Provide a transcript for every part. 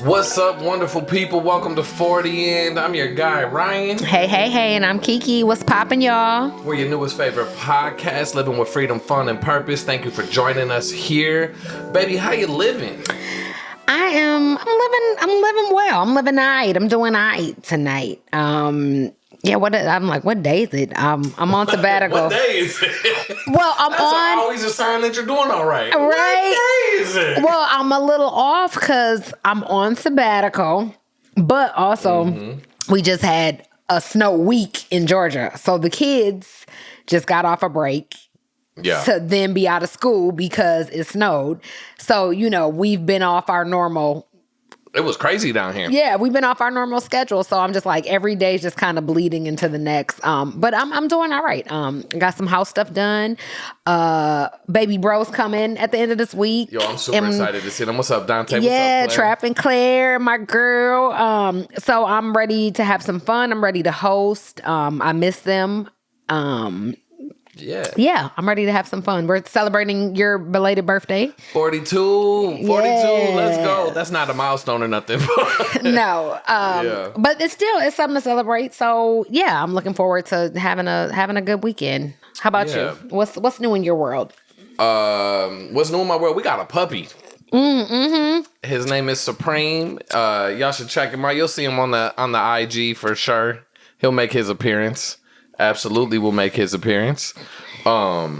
What's up, wonderful people? Welcome to 40 and I'm your guy, Ryan. Hey, and I'm Kiki. What's poppin', y'all? We're your newest favorite podcast, living with freedom, fun, and purpose. Thank you for joining us here. Baby, how you living? I'm living well. I'm living aight. I'm doing aight tonight. What day is it? I'm on sabbatical. What day is it? Well, That's always a sign that you're doing all right. Right. What day is it? Well, I'm a little off because I'm on sabbatical, but also we just had a snow week in Georgia. So the kids just got off a break. Yeah. To then be out of school because it snowed. So, we've been off our normal. It was crazy down here. Yeah, we've been off our normal schedule. So I'm just like, every day is just kind of bleeding into the next. But I'm doing all right. Got some house stuff done. Baby bro's coming at the end of this week. Yo, I'm super excited to see them. What's up, Dante? Yeah, What's up, Claire? Trap and Claire, my girl. So I'm ready to have some fun. I'm ready to host. I miss them. Yeah, I'm ready to have some fun. We're celebrating your belated birthday. 42, Yeah. Let's go. That's not a milestone or nothing. No, but it's something to celebrate. So yeah, I'm looking forward to having a good weekend. How about you? What's new in your world? What's new in my world? We got a puppy. Mm-hmm. His name is Supreme. Y'all should check him out. You'll see him on the IG for sure. He'll make his appearance. Absolutely will make his appearance. Yeah,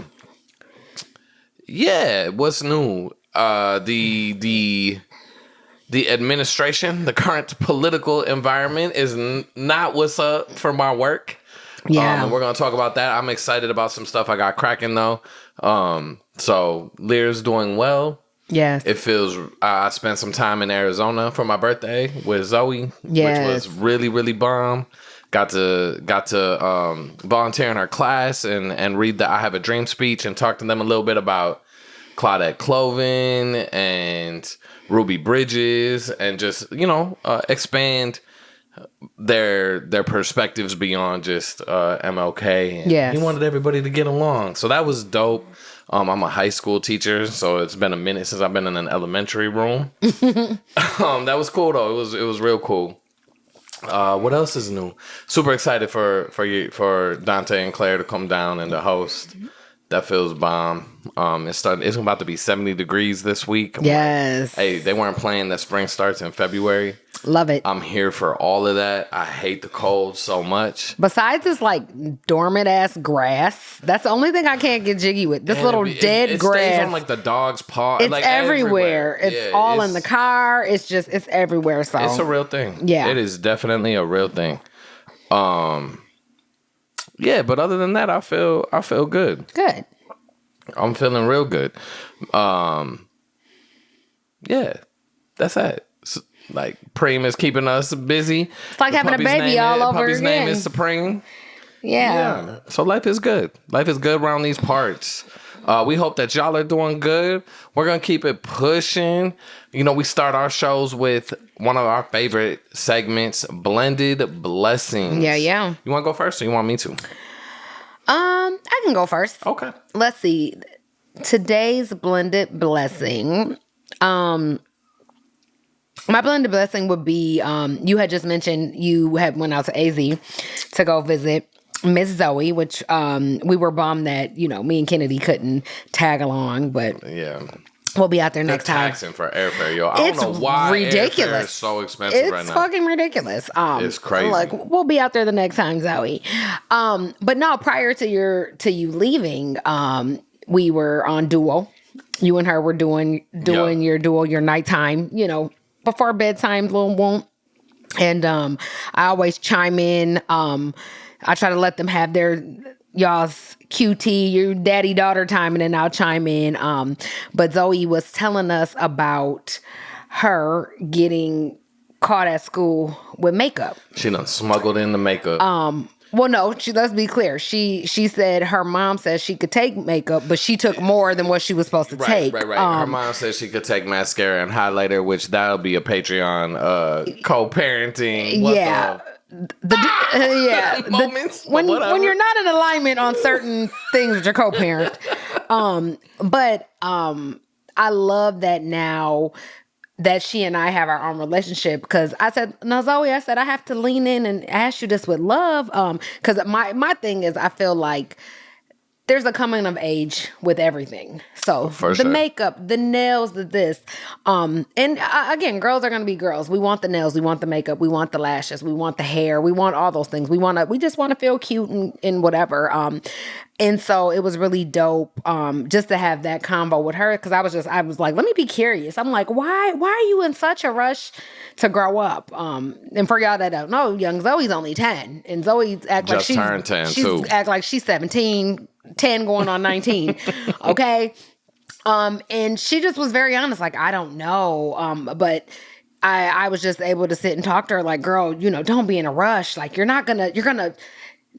what's new? The administration, the current political environment is not what's up for my work. Yeah. And we're going to talk about that. I'm excited about some stuff I got cracking though. So Lear's doing well. Yes. It feels, I spent some time in Arizona for my birthday with Zoe, Yes. which was really, really bomb. Got to volunteer in her class and read the I Have a Dream speech and talk to them a little bit about Claudette Cloven and Ruby Bridges and just, expand their perspectives beyond just MLK. And Yes. he wanted everybody to get along. So that was dope. I'm a high school teacher, so it's been a minute since I've been in an elementary room. That was cool though. It was real cool. What else is new? Super excited for Dante and Claire to come down and to host. That feels bomb. It's about to be 70 degrees this week. Yes. Hey, they weren't playing that spring starts in February. Love it. I'm here for all of that. I hate the cold so much. Besides this dormant ass grass, that's the only thing I can't get jiggy with. This little dead it grass. Stays on like the dog's paw. It's like everywhere. It's all in the car. It's everywhere. So it's a real thing. Yeah. It is definitely a real thing. Yeah, but other than that, I feel good. Good. I'm feeling real good. Yeah, that's it. Like Preem is keeping us busy. It's like having a baby all over puppy's again. name is Supreme. Yeah. So life is good. Life is good around these parts. We hope that y'all are doing good. We're going to keep it pushing. We start our shows with one of our favorite segments, Blended Blessings. Yeah. You want to go first or you want me to? I can go first. Okay. Let's see. Today's blended blessing. My blended blessing would be, you had just mentioned you had went out to AZ to go visit Miss Zoe, which we were bummed that, me and Kennedy couldn't tag along, but yeah, we'll be out there next time. Taxing for airfare, yo. I don't know why ridiculous. Airfare is so expensive right now. It's fucking ridiculous. It's crazy. Like, we'll be out there the next time, Zoe. But no, prior to you leaving, we were on Duo. You and her were doing your Duo, your nighttime, before bedtime, little won't. And I always chime in. I try to let them have y'all's QT, your daddy-daughter time, and then I'll chime in. But Zoe was telling us about her getting caught at school with makeup. She done smuggled in the makeup. Well, no, let's be clear. She said her mom said she could take makeup, but she took more than what she was supposed to take. Right. Her mom said she could take mascara and highlighter, which that'll be a Patreon co-parenting. Moments. When you're not in alignment on certain things with your co-parent. But I love that now that she and I have our own relationship, because I said, no, Zoe, I said, I have to lean in and ask you this with love. Because my thing is, I feel like there's a coming of age with everything. So the makeup, the nails, the this. Again, girls are going to be girls. We want the nails. We want the makeup. We want the lashes. We want the hair. We want all those things. We just want to feel cute and whatever. And so it was really dope just to have that convo with her, because I was like, let me be curious. I'm like, why are you in such a rush to grow up? And for y'all that don't know, young Zoe's only 10, and Zoe act like she's turned 10 too. Act like she's 17, 10 going on 19. Okay. And she just was very honest. Like, I don't know. But I was just able to sit and talk to her like, girl, don't be in a rush. Like,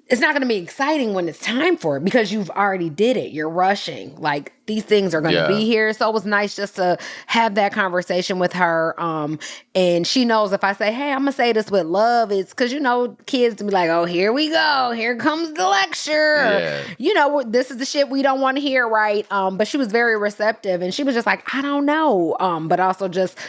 it's not going to be exciting when it's time for it, because you've already did it. You're rushing. Like, these things are going to be here. So it was nice just to have that conversation with her. And she knows if I say, hey, I'm going to say this with love, it's because, kids to be like, oh, here we go. Here comes the lecture. Yeah. This is the shit we don't want to hear, right? But she was very receptive, and she was just like, I don't know. But also just,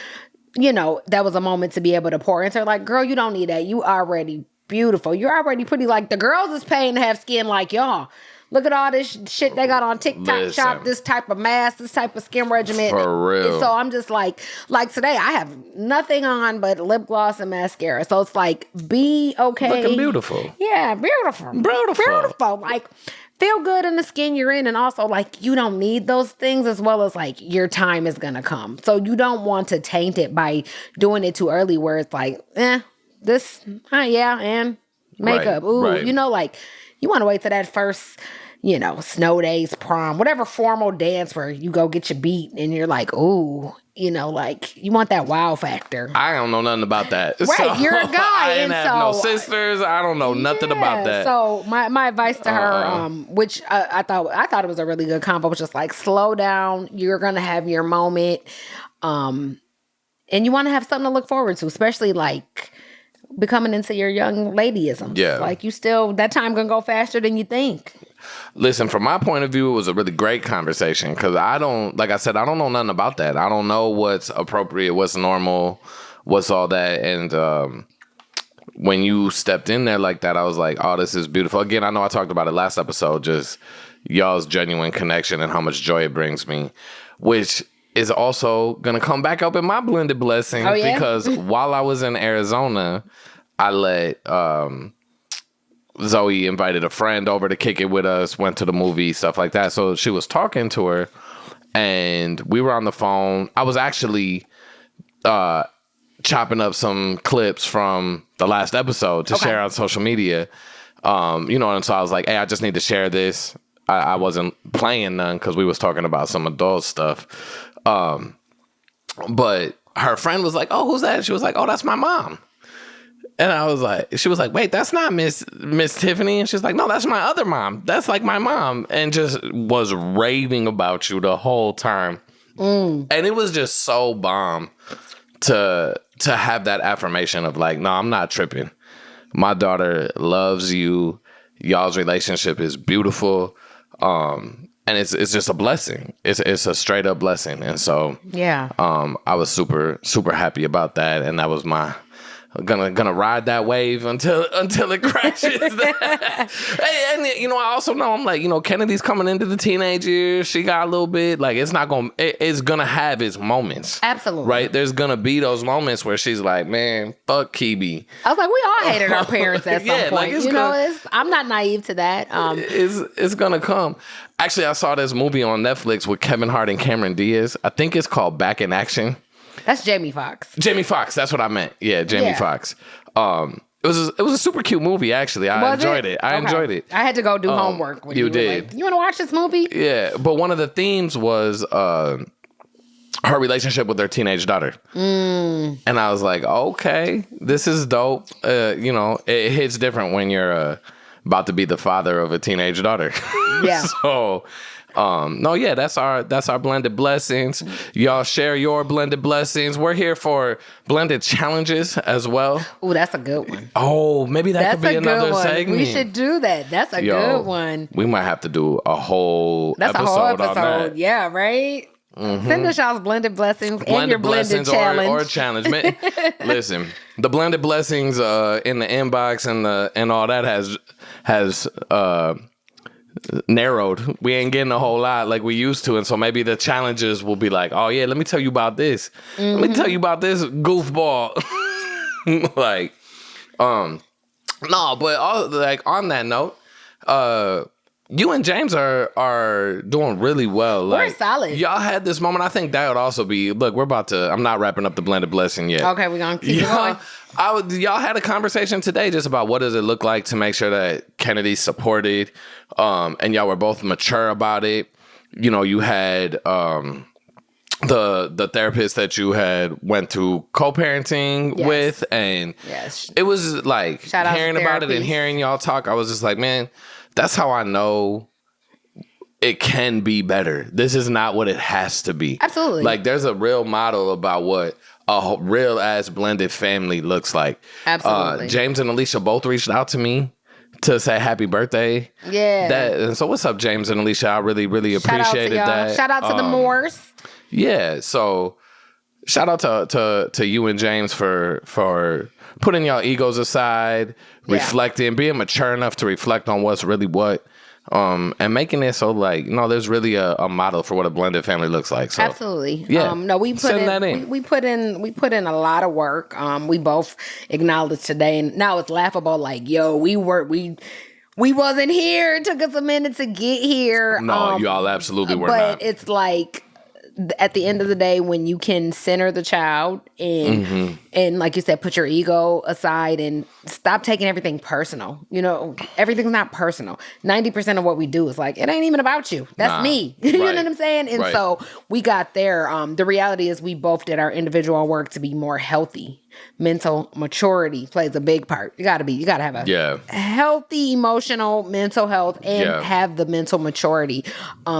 that was a moment to be able to pour into her. Like, girl, you don't need that. You already beautiful. You're already pretty. Like, the girls is paying to have skin like y'all. Look at all this shit they got on TikTok shop, this type of mask, this type of skin regimen. For real. And so I'm just like today I have nothing on but lip gloss and mascara. So it's like, be okay. Looking beautiful. Yeah, beautiful. Beautiful. Like, feel good in the skin you're in. And also, like, you don't need those things, as well as, like, your time is going to come. So you don't want to taint it by doing it too early, where it's like, this, and makeup. Right, ooh, right. Like, you want to wait till that first, snow days, prom, whatever formal dance where you go get your beat and you're like, ooh, like, you want that wow factor. I don't know nothing about that. Right, so, you're a guy. I didn't have no sisters. I don't know nothing about that. So my advice to her, which I thought it was a really good combo, was just like, slow down. You're gonna have your moment, and you want to have something to look forward to, especially like becoming into your young ladyism. Yeah. Like, that time gonna go faster than you think. Listen, from my point of view, it was a really great conversation, because like I said, I don't know nothing about that. I don't know what's appropriate, what's normal, what's all that. And when you stepped in there like that, I was like, oh, this is beautiful. Again, I know I talked about it last episode, just y'all's genuine connection and how much joy it brings me, which is also going to come back up in my blended blessing. Oh, yeah? Because while I was in Arizona, I let Zoe invited a friend over to kick it with us, went to the movie, stuff like that. So she was talking to her, and we were on the phone. I was actually chopping up some clips from the last episode to share on social media. And so I was like, hey, I just need to share this. I wasn't playing none because we was talking about some adult stuff. But her friend was like, oh, who's that? She was like, oh, that's my mom. And she was like, wait, that's not Miss Tiffany. And she's like, no, that's my other mom. That's like my mom. And just was raving about you the whole time. And it was just so bomb to have that affirmation of like, no, I'm not tripping. My daughter loves you. Y'all's relationship is beautiful. And it's just a blessing. It's a straight up blessing. And so I was super, super happy about that. And that was my gonna ride that wave until it crashes. And I also know, I'm like, Kennedy's coming into the teenage years. She got a little bit, like, it's gonna have its moments. Absolutely. Right? There's gonna be those moments where she's like, man, fuck Kibi. I was like, we all hated our parents at some point. I'm not naive to that. It's gonna come. Actually, I saw this movie on Netflix with Kevin Hart and Cameron Diaz. I think it's called Back in Action. That's Jamie Foxx. Jamie Foxx, that's what I meant. Yeah, Jamie Foxx. It was a super cute movie, actually. I enjoyed it. I enjoyed it. I had to go do homework when you did. Like, you want to watch this movie? Yeah, but one of the themes was her relationship with their teenage daughter. And I was like, okay, this is dope. It hits different when you're about to be the father of a teenage daughter. Yeah. So, that's our blended blessings. Y'all share your blended blessings. We're here for blended challenges as well. Oh, that's a good one. Oh, maybe that could be another segment. We should do that. That's a good one. We might have to do a whole episode on that. Yeah, right? Send us y'all's blended blessings and your blended blessings challenge. or challenge. Man, listen, the blended blessings in the inbox and all that has narrowed. We ain't getting a whole lot like we used to, and so maybe the challenges will be like, oh yeah, let me tell you about this. Let me tell you about this goofball. Like, no, but on that note, you and James are doing really well. We're solid. Y'all had this moment. I think that would also be. Look, I'm not wrapping up the blended blessing yet. Okay, we're gonna keep it going. Y'all had a conversation today just about what does it look like to make sure that Kennedy's supported, and y'all were both mature about it. You know, you had the therapist that you had went through co-parenting with, and it was like hearing about it and hearing y'all talk. I was just like, man, that's how I know it can be better. This is not what it has to be. Absolutely. Like, there's a real model about what a real ass blended family looks like. Absolutely. James and Alicia both reached out to me to say happy birthday. Yeah. And so what's up, James and Alicia? I really, really appreciated that. Shout out to the Moors. Yeah. So shout out to you and James for putting y'all egos aside, reflecting, being mature enough to reflect on what's really what. And making it so like, there's really a model for what a blended family looks like. So absolutely. Yeah. No, we put in. We put in a lot of work. We both acknowledged today, and now it's laughable. Like, yo, we wasn't here. It took us a minute to get here. No, y'all absolutely were not. But it's like, at the end of the day, when you can center the child and like you said, put your ego aside and stop taking everything personal. Everything's not personal. 90% of what we do is like, it ain't even about you. That's me. You know what I'm saying? And so we got there. The reality is we both did our individual work to be more healthy. Mental maturity plays a big part. You gotta have a healthy emotional mental health and have the mental maturity,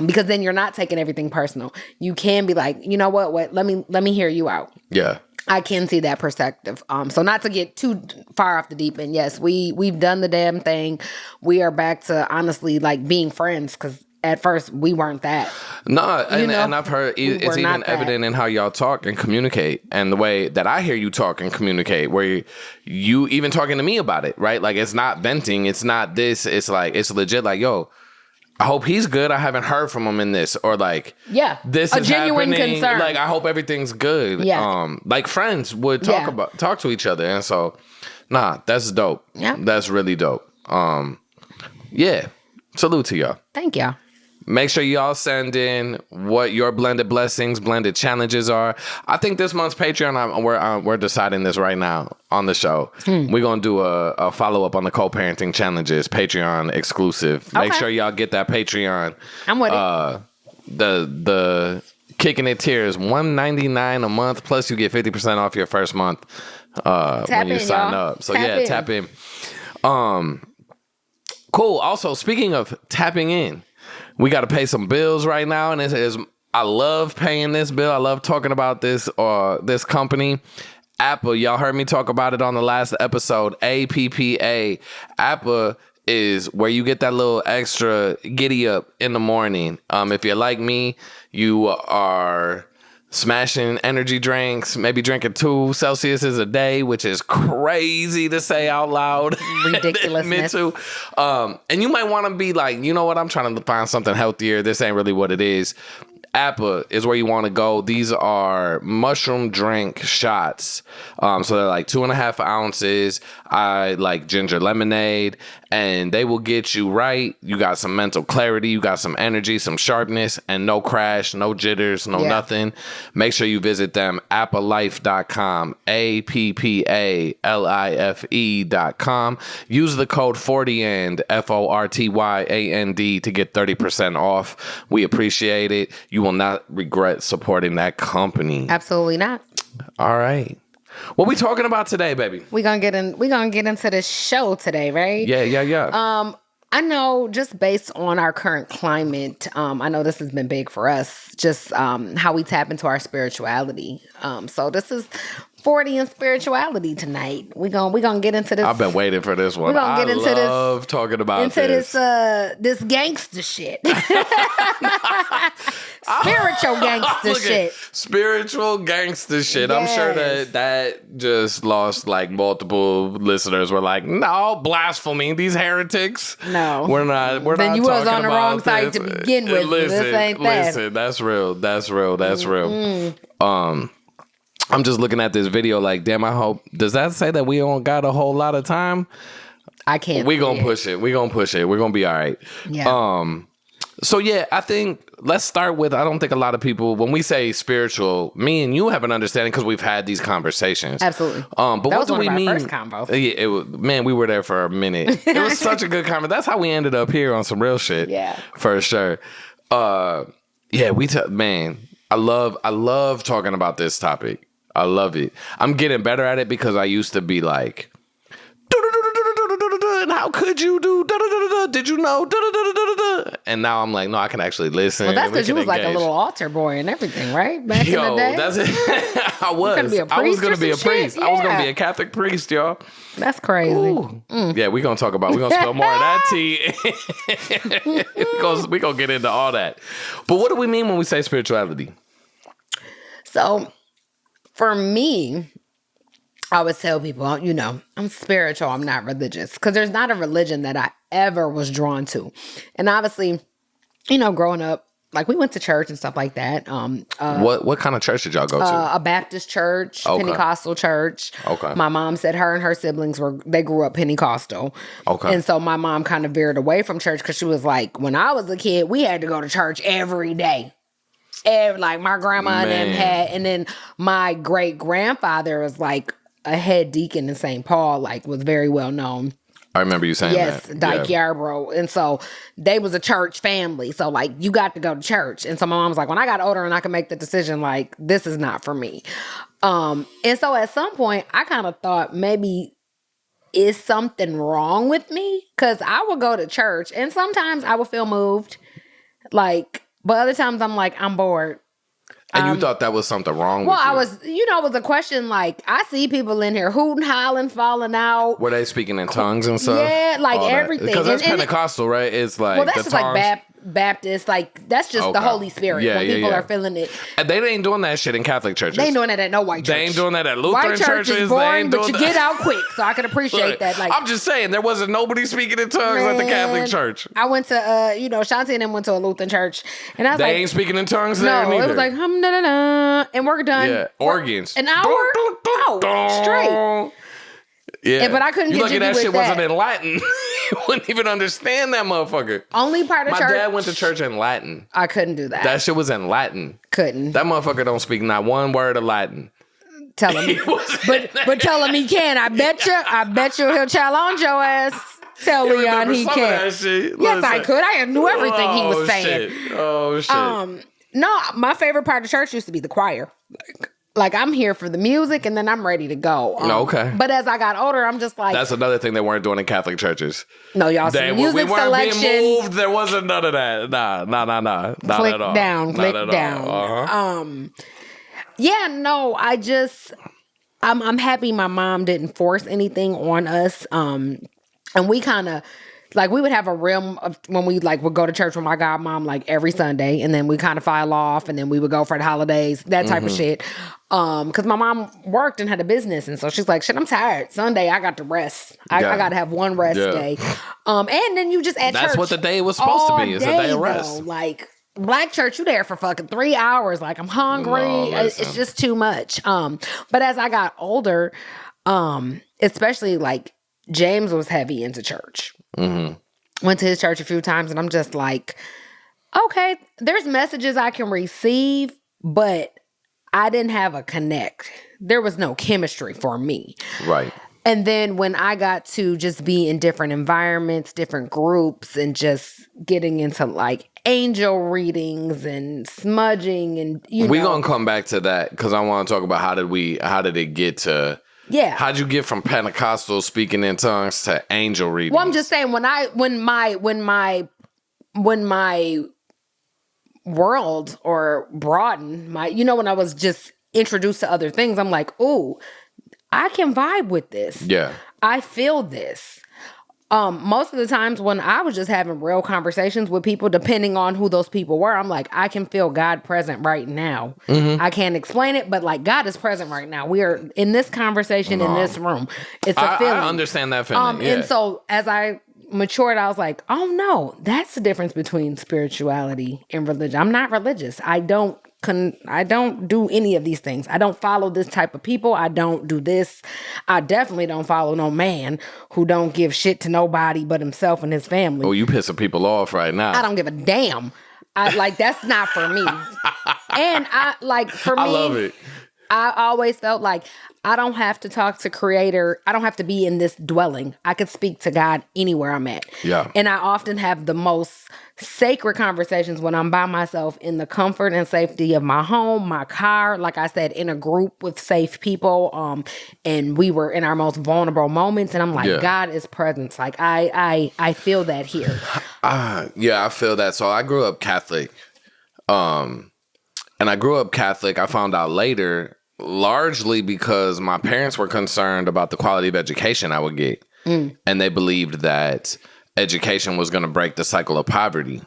because then you're not taking everything personal. You can be like, you know what? Let me hear you out. Yeah, I can see that perspective. So not to get too far off the deep end. Yes, we've done the damn thing. We are back to honestly like being friends, because at first we weren't that. No, and I've heard it's even evident in how y'all talk and communicate, and the way that I hear you talk and communicate, where you even talking to me about it, right? Like, it's not venting, it's not this, it's like, it's legit like, yo, I hope he's good. I haven't heard from him in this, or like, this is genuine happening. Concern. Like, I hope everything's good. Yeah. Like friends would talk to each other, and so, that's dope. Yeah, that's really dope. Yeah, salute to y'all. Thank y'all. Make sure y'all send in what your blended blessings, blended challenges are. I think this month's Patreon, we're deciding this right now on the show. We're going to do a follow-up on the co-parenting challenges, Patreon exclusive. Okay. Make sure y'all get that Patreon. I'm with it. The Kicking It tier is $1.99 a month, plus you get 50% off your first month when you sign up. So tap in. Cool. Also, speaking of tapping in, we got to pay some bills right now, and I love paying this bill. I love talking about this company, Apple. Y'all heard me talk about it on the last episode. APPA. Apple is where you get that little extra giddy up in the morning. If you're like me, you are smashing energy drinks, maybe drinking 2 Celsiuses a day, which is crazy to say out loud. Ridiculousness. Me too. And you might want to be like, you know what? I'm trying to find something healthier. This ain't really what it is. Appa is where you want to go. These are mushroom drink shots. So they're like 2.5 ounces. I like ginger lemonade, and they will get you right. You got some mental clarity. You got some energy, some sharpness, and no crash, no jitters, nothing. Make sure you visit them, appalife.com, APPALIFE.com. Use the code 40AND, FORTYAND, to get 30% off. We appreciate it. You will not regret supporting that company. Absolutely not. All right. What we talking about today, baby? We're gonna get into this show today, right? Yeah. I know, just based on our current climate, I know this has been big for us, just how we tap into our spirituality. So this is 40 and spirituality tonight. We gonna get into this. I've been waiting for this one. We're gonna get into love talking about this gangster shit. Spiritual gangster shit. Spiritual gangster shit. Yes. I'm sure that just lost like multiple listeners. Were like, no, blasphemy. These heretics. No, we're not. Then you was on the wrong side this. to begin with. This ain't that. Listen, that's real. That's real. That's real. I'm just looking at this video like, damn, I hope, does that say that we don't got a whole lot of time? I can't. We gonna push it. We gonna push it. We're gonna be all right. Yeah. So yeah, I think let's start with, I don't think a lot of people, when we say spiritual, me and you have an understanding because we've had these conversations. Absolutely. But that what do we mean? First combo. Yeah, it was, man, we were there for a minute. It was such a good conversation. That's how we ended up here on some real shit. Yeah. For sure. Yeah, man, I love talking about this topic. I love it. I'm getting better at it because I used to be like, and how could you do? Did you know? And now I'm like, no, I can actually listen. Well, that's because you was like a little altar boy and everything, right? Back in the day. That's it. I was going to be a priest. Yeah. I was going to be a Catholic priest, y'all. That's crazy. Yeah, we're going to spill more of that tea. We're going to get into all that. But what do we mean when we say spirituality? So, for me, I would tell people, I'm spiritual, I'm not religious. Because there's not a religion that I ever was drawn to. And obviously, growing up, like we went to church and stuff like that. What kind of church did y'all go to? A Baptist church, Okay. Pentecostal church. Okay. My mom said her and her siblings they grew up Pentecostal. Okay. And so my mom kind of veered away from church because she was like, when I was a kid, we had to go to church every day. Like my grandma and them had, and then my great grandfather was like a head deacon in St. Paul, like was very well known. I remember you saying yes, that. Dyke Yarbrough. And so they was a church family. So like you got to go to church. And so my mom was like, when I got older and I could make the decision, like this is not for me. And so at some point I kind of thought maybe is something wrong with me? Because I would go to church and sometimes I would feel moved. Like, but other times I'm like, I'm bored. And you thought that was something wrong with you? Well, I was, it was a question like, I see people in here hooting, hollering, falling out. Were they speaking in tongues and stuff? Yeah, like everything. Because that's Pentecostal, right? It's like, well, that's just tongues. like Baptist, like that's just the Holy Spirit. Yeah, when people are feeling it. And they ain't doing that shit in Catholic churches. They ain't doing that at no white church. They ain't doing that at Lutheran white church churches. Is boring, they ain't doing but you get out quick, so I can appreciate that. Like, I'm just saying, there wasn't nobody speaking in tongues at the Catholic church. I went to, Shanti and them went to a Lutheran church, and I was they like, ain't speaking in tongues there no, neither. it was like and we're done. Yeah, organs. An hour, straight. Yeah, but I couldn't get lucky jiggy that with shit that. wasn't in Latin. You wouldn't even understand that motherfucker. Only part of My church. dad went to church in Latin. I couldn't do that. That shit was in Latin. Couldn't. That motherfucker don't speak not one word of Latin. Tell him, but tell him he can. I bet you he'll challenge your ass. Tell Leon he can. Yes, I could. I knew everything he was saying. Oh shit. No, my favorite part of church used to be the choir. Like I'm here for the music and then I'm ready to go. Okay. But as I got older, I'm just like, that's another thing they weren't doing in Catholic churches. No, y'all see music we weren't selection. being moved. There wasn't none of that. Nah. Not click at all. Down, Not click at down. All. Yeah, no, I'm happy my mom didn't force anything on us. And we kind of, like, we would have a realm of when we would go to church with my godmom like every Sunday, and then we kind of file off, and then we would go for the holidays, that type of shit. Because my mom worked and had a business, and so she's like, shit, I'm tired. Sunday, I got to rest. I got to have one rest day. And then you just at church. That's what the day was supposed to be. It's a day of rest. Like, Black church, you there for fucking 3 hours. Like, I'm hungry. It's just too much. But as I got older, especially like James was heavy into church. Went to his church a few times, and I'm just like, okay, there's messages I can receive, but I didn't have a connect. There was no chemistry for me. Right. And then when I got to just be in different environments, different groups, and just getting into like angel readings and smudging, and we're gonna come back to that because I want to talk about how did it get to. Yeah. How'd you get from Pentecostal speaking in tongues to angel readings? Well, I'm just saying when my world or broadened my, when I was just introduced to other things, I'm like, ooh, I can vibe with this. Yeah. I feel this. Most of the times when I was just having real conversations with people, depending on who those people were, I'm like, I can feel God present right now. I can't explain it, but like God is present right now. We are in this conversation in this room. It's a feeling. I understand that feeling. And so as I matured, I was like, oh no, that's the difference between spirituality and religion. I'm not religious. I don't do any of these things. I don't follow this type of people. I don't do this. I definitely don't follow no man who don't give shit to nobody but himself and his family. Oh, you pissing people off right now. I don't give a damn. That's not for me. And for me, I love it. I always felt like I don't have to talk to Creator. I don't have to be in this dwelling. I could speak to God anywhere I'm at. Yeah. And I often have the most sacred conversations when I'm by myself in the comfort and safety of my home, my car, like I said, in a group with safe people. And we were in our most vulnerable moments. And I'm like, God is present. Like I feel that here. Yeah, I feel that. So I grew up Catholic. And I grew up Catholic. I found out later, largely because my parents were concerned about the quality of education I would get. And they believed that education was going to break the cycle of poverty.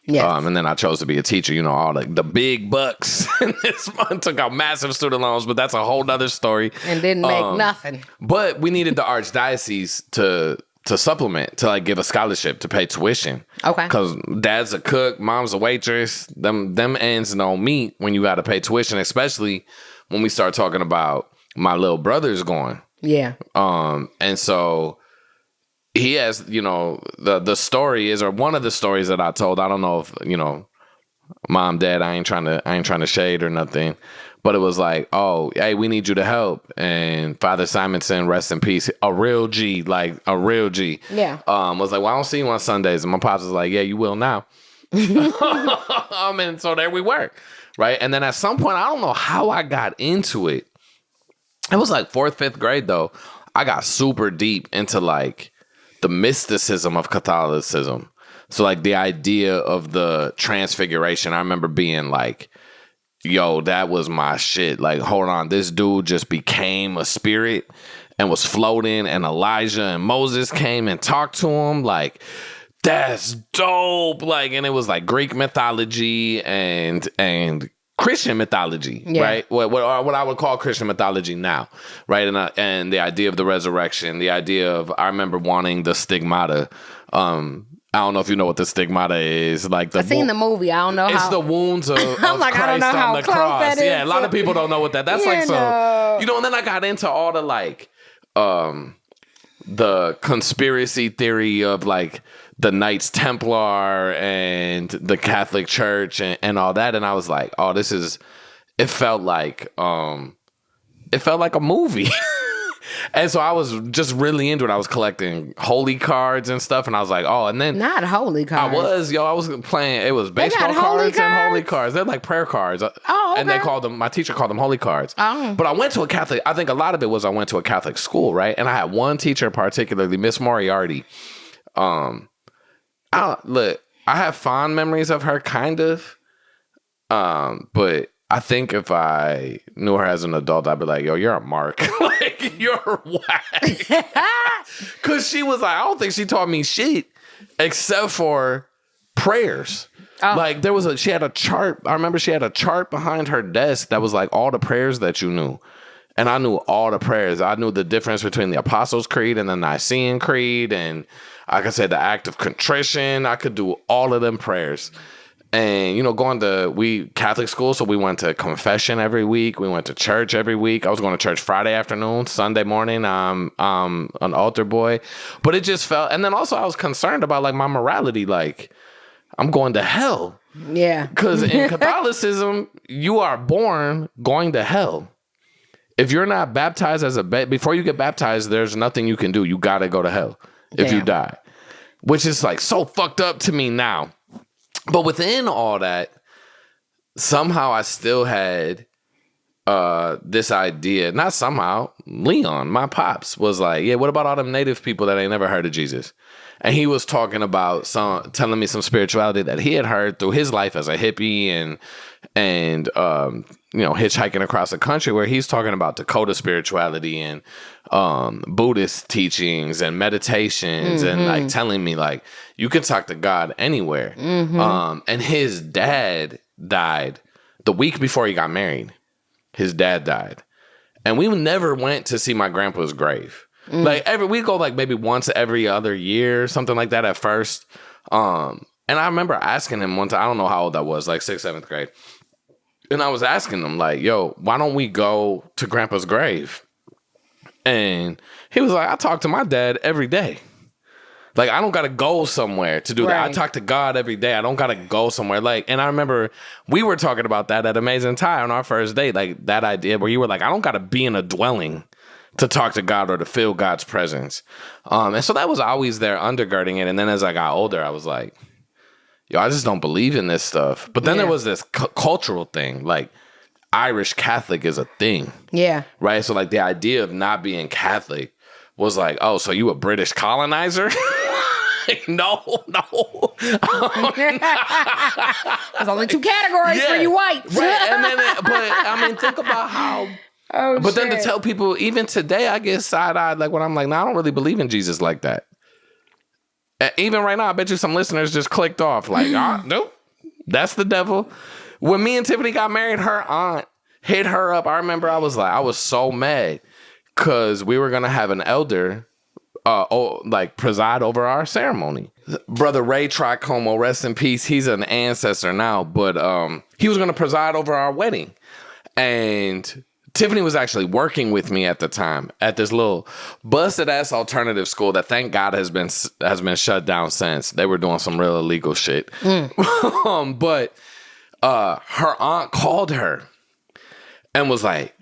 Yes. And then I chose to be a teacher, all the big bucks. And this one took out massive student loans, but that's a whole nother story. And didn't make nothing. But we needed the archdiocese to supplement, to like give a scholarship to pay tuition. Okay. Because dad's a cook, mom's a waitress. Them ends don't meet when you got to pay tuition, especially when we start talking about my little brother's going. Yeah. And so he has, the story is, or one of the stories that I told, I don't know if, mom, dad, I ain't trying to shade or nothing. But it was like, oh, hey, we need you to help. And Father Simonson, rest in peace, a real G. Yeah. Was like, well, I don't see you on Sundays. And my pops was like, yeah, you will now. And so there we were. Right. And then at some point, I don't know how I got into it. It was like 4th, 5th grade, though. I got super deep into like the mysticism of Catholicism. So like the idea of the transfiguration. I remember being like, yo, that was my shit. Like, hold on, this dude just became a spirit and was floating, and Elijah and Moses came and talked to him. Like, that's dope. Like, and it was like Greek mythology and Christian mythology, right? What I would call Christian mythology now, right? And the idea of the resurrection, the idea of, I remember wanting the stigmata. I don't know if you know what the stigmata is. Like I've seen the movie. I don't know how. It's the wounds of like, Christ I don't know on the cross. That is. Yeah, a lot of people don't know what that. That's like so. And then I got into all the like, the conspiracy theory of like the Knights Templar and the Catholic Church and all that, and I was like, oh, this is. It felt like a movie. And so I was just really into it. I was collecting holy cards and stuff, and I was like, oh, and then not holy cards. I was playing. It was baseball cards and holy cards. They're like prayer cards. Oh, okay. And they called them. My teacher called them holy cards. Oh. But I went to a Catholic. I think a lot of it was I went to a Catholic school, right? And I had one teacher particularly, Miss Moriarty. I have fond memories of her, kind of. But I think if I knew her as an adult, I'd be like, yo, you're a mark. Like, you're whack. Because she was like, I don't think she taught me shit except for prayers. Oh. Like, she had a chart. I remember she had a chart behind her desk that was like all the prayers that you knew. And I knew all the prayers. I knew the difference between the Apostles' Creed and the Nicene Creed. And I could say the act of contrition. I could do all of them prayers. And, going to Catholic school, so we went to confession every week. We went to church every week. I was going to church Friday afternoon, Sunday morning. I'm an altar boy. But it just felt, and then also I was concerned about like my morality. Like, I'm going to hell. Yeah. Because in Catholicism, you are born going to hell. If you're not baptized before you get baptized, there's nothing you can do. You got to go to hell if you die. Which is like so fucked up to me now. But within all that, somehow I still had this idea, not somehow, Leon, my pops, was like, yeah, what about all them native people that ain't never heard of Jesus? And he was talking about telling me some spirituality that he had heard through his life as a hippie and hitchhiking across the country, where he's talking about Dakota spirituality and Buddhist teachings and meditations and like telling me like you can talk to God anywhere. And his dad died the week before he got married. His dad died, and we never went to see my grandpa's grave. Like we go like maybe once every other year, something like that at first. And I remember asking him one time, I don't know how old I was, like 6th, 7th grade. And I was asking him like, yo, why don't we go to grandpa's grave? And he was like, I talk to my dad every day. Like, I don't got to go somewhere to do that. I talk to God every day. I don't got to go somewhere. Like, and I remember we were talking about that at Amazing Tie on our first date. Like that idea where you were like, I don't got to be in a dwelling to talk to God or to feel God's presence. And so that was always there undergirding it. And then as I got older, I was like, yo, I just don't believe in this stuff. But then there was this cultural thing, like Irish Catholic is a thing. Yeah. Right? So like the idea of not being Catholic was like, oh, so you a British colonizer? No. There's only 2 categories for you whites. Right. And then, but I mean, think about how... Then to tell people, even today, I get side-eyed, like when I'm like, I don't really believe in Jesus like that. Even right now, I bet you some listeners just clicked off, like, nope, that's the devil. When me and Tiffany got married, her aunt hit her up. I remember I was so mad because we were going to have an elder preside over our ceremony. Brother Ray Tricomo, rest in peace. He's an ancestor now, but he was going to preside over our wedding. And Tiffany was actually working with me at the time at this little busted ass alternative school that, thank God, has been shut down since. They were doing some real illegal shit. But her aunt called her and was like,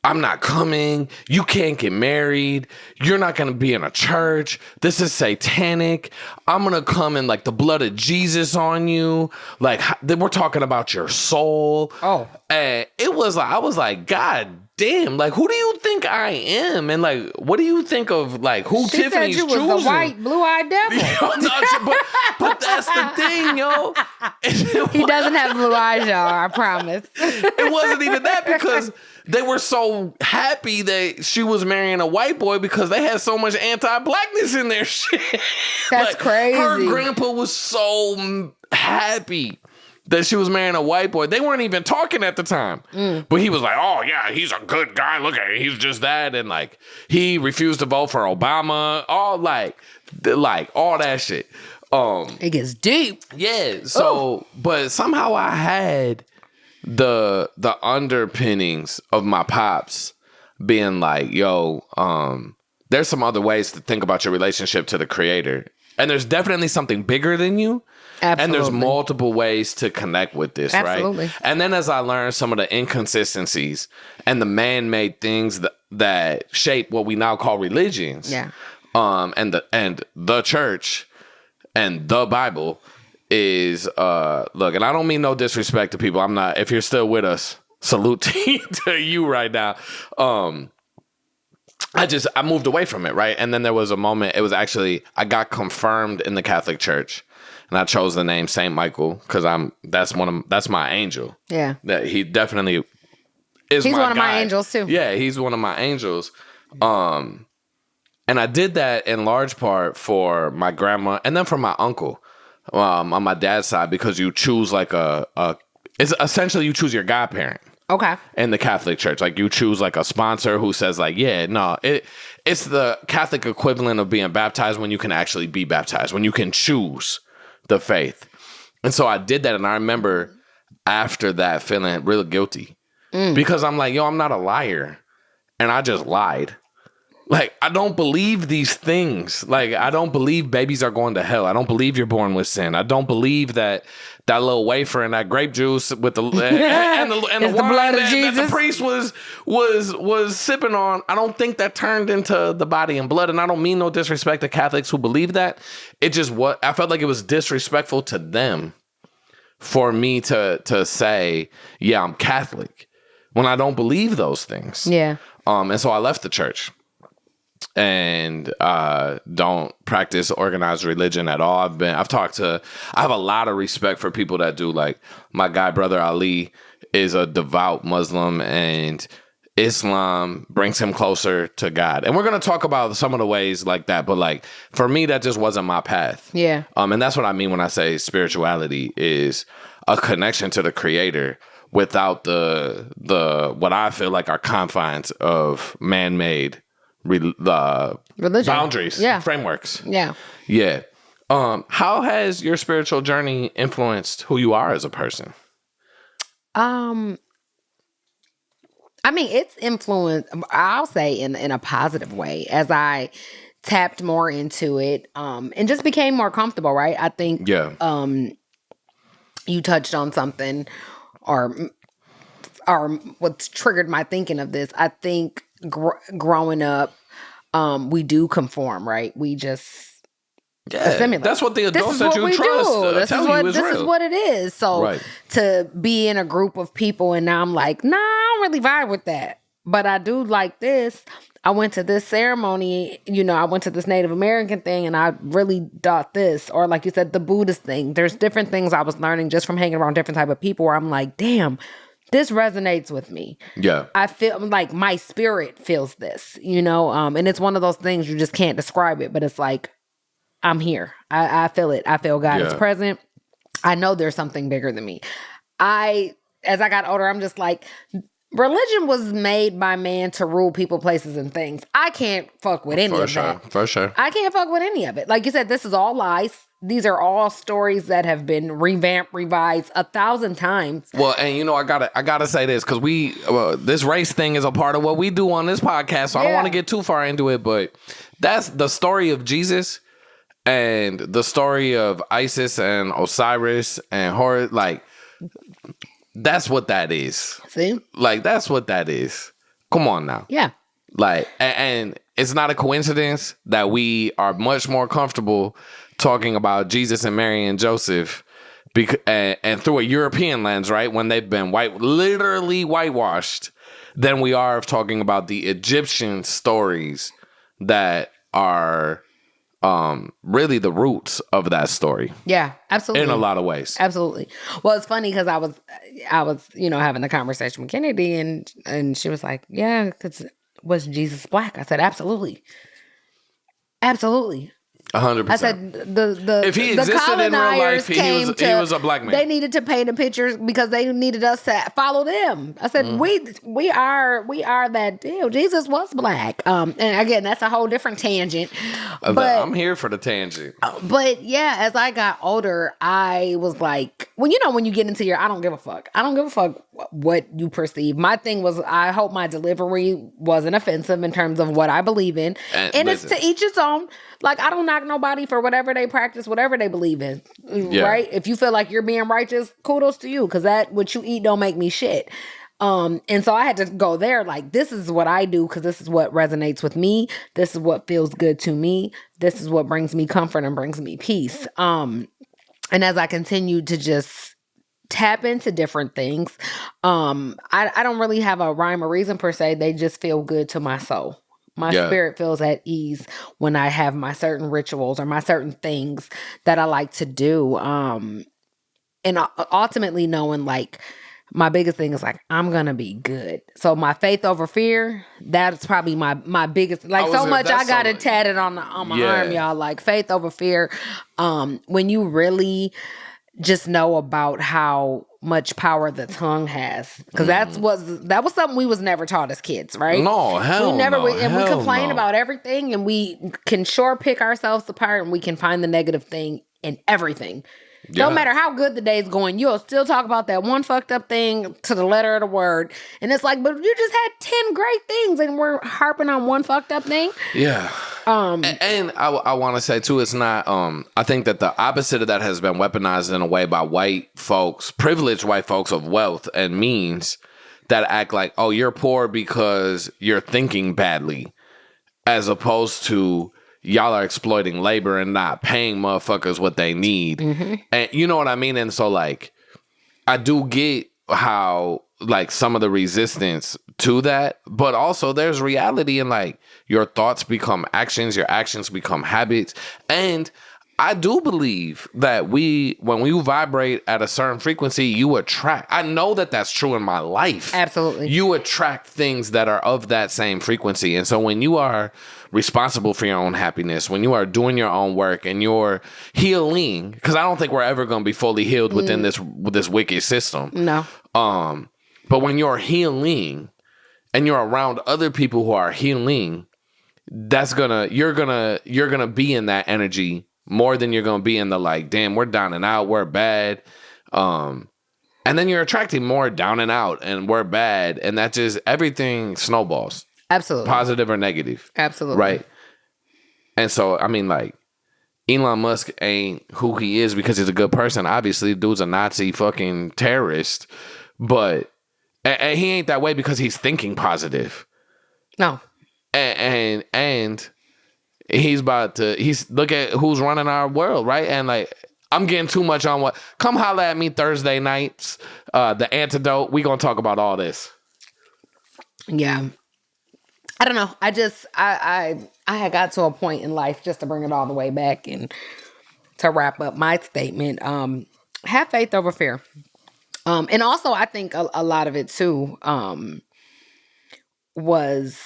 I'm not coming. You can't get married. You're not going to be in a church. This is satanic. I'm going to come in like the blood of Jesus on you. Like, we're talking about your soul. Oh. And it was like, I was like, God damn, like, who do you think I am? And like, what do you think of like who she Tiffany's said you choosing? was the white, blue-eyed devil. but that's the thing, yo. He doesn't have blue eyes, y'all, I promise. It wasn't even that, because they were so happy that she was marrying a white boy because they had so much anti-blackness in their shit. That's like, crazy. Her grandpa was so happy that she was marrying a white boy. They weren't even talking at the time. But he was like, oh, yeah, he's a good guy. Look at it. He's just that. And like, he refused to vote for Obama. All like all that shit. It gets deep. Yeah. So, but somehow I had the underpinnings of my pops being like, yo, there's some other ways to think about your relationship to the creator. And there's definitely something bigger than you. Absolutely. And there's multiple ways to connect with this, right? And then as I learned some of the inconsistencies and the man-made things that shape what we now call religions, and the church and the Bible is, look, and I don't mean no disrespect to people. I'm not, if you're still with us, salute to you right now. I moved away from it, right? And then there was a moment, it was actually, I got confirmed in the Catholic Church. And I chose the name Saint Michael because that's my angel. Yeah. That he definitely is. He's one of my angels too. Yeah, he's one of my angels. And I did that in large part for my grandma and then for my uncle on my dad's side, because you choose like it's essentially you choose your godparent. Okay. In the Catholic Church, like you choose like a sponsor who says like, yeah, no, it's the Catholic equivalent of being baptized when you can actually be baptized, when you can choose the faith. And so I did that, and I remember after that feeling real guilty because I'm like, yo, I'm not a liar, and I just lied. Like, I don't believe these things. Like, I don't believe babies are going to hell. I don't believe you're born with sin. I don't believe that little wafer and that grape juice with the and the wine that the priest was sipping on. I don't think that turned into the body and blood. And I don't mean no disrespect to Catholics who believe that. It just I felt like it was disrespectful to them for me to say, yeah, I'm Catholic, when I don't believe those things. Yeah. And so I left the church and don't practice organized religion at all. I have a lot of respect for people that do. Like my guy brother Ali is a devout Muslim, and Islam brings him closer to God. And we're going to talk about some of the ways like that. But like for me, that just wasn't my path. Yeah. And that's what I mean when I say spirituality is a connection to the Creator without the what I feel like are confines of man-made religion, boundaries, frameworks. Yeah. Yeah. How has your spiritual journey influenced who you are as a person? I mean, it's influenced, I'll say, in a positive way as I tapped more into it and just became more comfortable, right? I think you touched on something or what's triggered my thinking of this. I think growing up, we do conform, right? We just assimilate. That's what the adults that you trust tell you is real. This is what it is. So to be in a group of people and now I'm like, nah, I don't really vibe with that. But I do like this. I went to this ceremony, I went to this Native American thing and I really thought this. Or like you said, the Buddhist thing. There's different things I was learning just from hanging around different type of people where I'm like, damn, this resonates with me. Yeah. I feel like my spirit feels this, and it's one of those things you just can't describe it, but it's like, I'm here. I feel it. I feel God is present. I know there's something bigger than me. As I got older, I'm just like, religion was made by man to rule people, places, and things. I can't fuck with any of that. For sure. I can't fuck with any of it. Like you said, this is all lies. These are all stories that have been revamped, revised 1,000 times. Well, and I gotta say this because this race thing is a part of what we do on this podcast. So I don't want to get too far into it, but that's the story of Jesus. And the story of Isis and Osiris and Horus, like, that's what that is. See? Like, that's what that is. Come on now. Yeah. Like, and it's not a coincidence that we are much more comfortable talking about Jesus and Mary and Joseph and through a European lens, right? When they've been literally whitewashed, than we are of talking about the Egyptian stories that are really the roots of that story. Yeah, absolutely. In a lot of ways. Absolutely. Well, it's funny because I was, having a conversation with Kennedy and she was like, yeah, because was Jesus black? I said, absolutely. Absolutely. 100%. I said if he existed in real life, he was a black man. They needed to paint a picture because they needed us to follow them. I said we are that deal. Jesus was black. And again, that's a whole different tangent. But I'm here for the tangent. But yeah, as I got older, I was like, when you get into your, I don't give a fuck. I don't give a fuck what you perceive. My thing was, I hope my delivery wasn't offensive in terms of what I believe in, and it's to each his own. Like, I don't knock nobody for whatever they practice, whatever they believe in, right? If you feel like you're being righteous, kudos to you, because that what you eat don't make me shit. And so I had to go there, like, this is what I do, because this is what resonates with me. This is what feels good to me. This is what brings me comfort and brings me peace. And as I continued to just tap into different things, I don't really have a rhyme or reason per se. They just feel good to my soul. My spirit feels at ease when I have my certain rituals or my certain things that I like to do. And ultimately knowing, like, my biggest thing is, like, I'm going to be good. So my faith over fear, that's probably my biggest, like, so much I got it tatted on my arm, y'all. Like, faith over fear. When you really just know about how much power the tongue has, because that was something we was never taught as kids, right? No, hell we never no, and we complain about everything, and we can sure pick ourselves apart, and we can find the negative thing in everything. No matter how good the day's going, you'll still talk about that one fucked up thing to the letter of the word. And it's like, but you just had 10 great things and we're harping on one fucked up thing. Yeah. And I want to say too, it's not, I think that the opposite of that has been weaponized in a way by white folks, privileged white folks of wealth and means, that act like, oh, you're poor because you're thinking badly, as opposed to, y'all are exploiting labor and not paying motherfuckers what they need. Mm-hmm. And you know what I mean? And so, like, I do get how like some of the resistance to that, but also there's reality in like your thoughts become actions, your actions become habits. And I do believe that when we vibrate at a certain frequency, you attract. I know that that's true in my life. Absolutely. You attract things that are of that same frequency. And so when you are responsible for your own happiness, when you are doing your own work and you're healing, because I don't think we're ever going to be fully healed within this wicked system. No. But when you're healing and you're around other people who are healing, you're gonna be in that energy more than you're gonna be in the like, damn, we're down and out, we're bad. And then you're attracting more down and out and we're bad, and that just everything snowballs. Absolutely. Positive or negative. Absolutely. Right. And so I mean, like, Elon Musk ain't who he is because he's a good person. Obviously, dude's a Nazi fucking terrorist, but and he ain't that way because he's thinking positive. No. And he's look at who's running our world, right? And like, I'm getting too much on come holler at me Thursday nights, the antidote. We gonna talk about all this. Yeah. I don't know. I had got to a point in life, just to bring it all the way back and to wrap up my statement. Have faith over fear. And also I think a lot of it too, was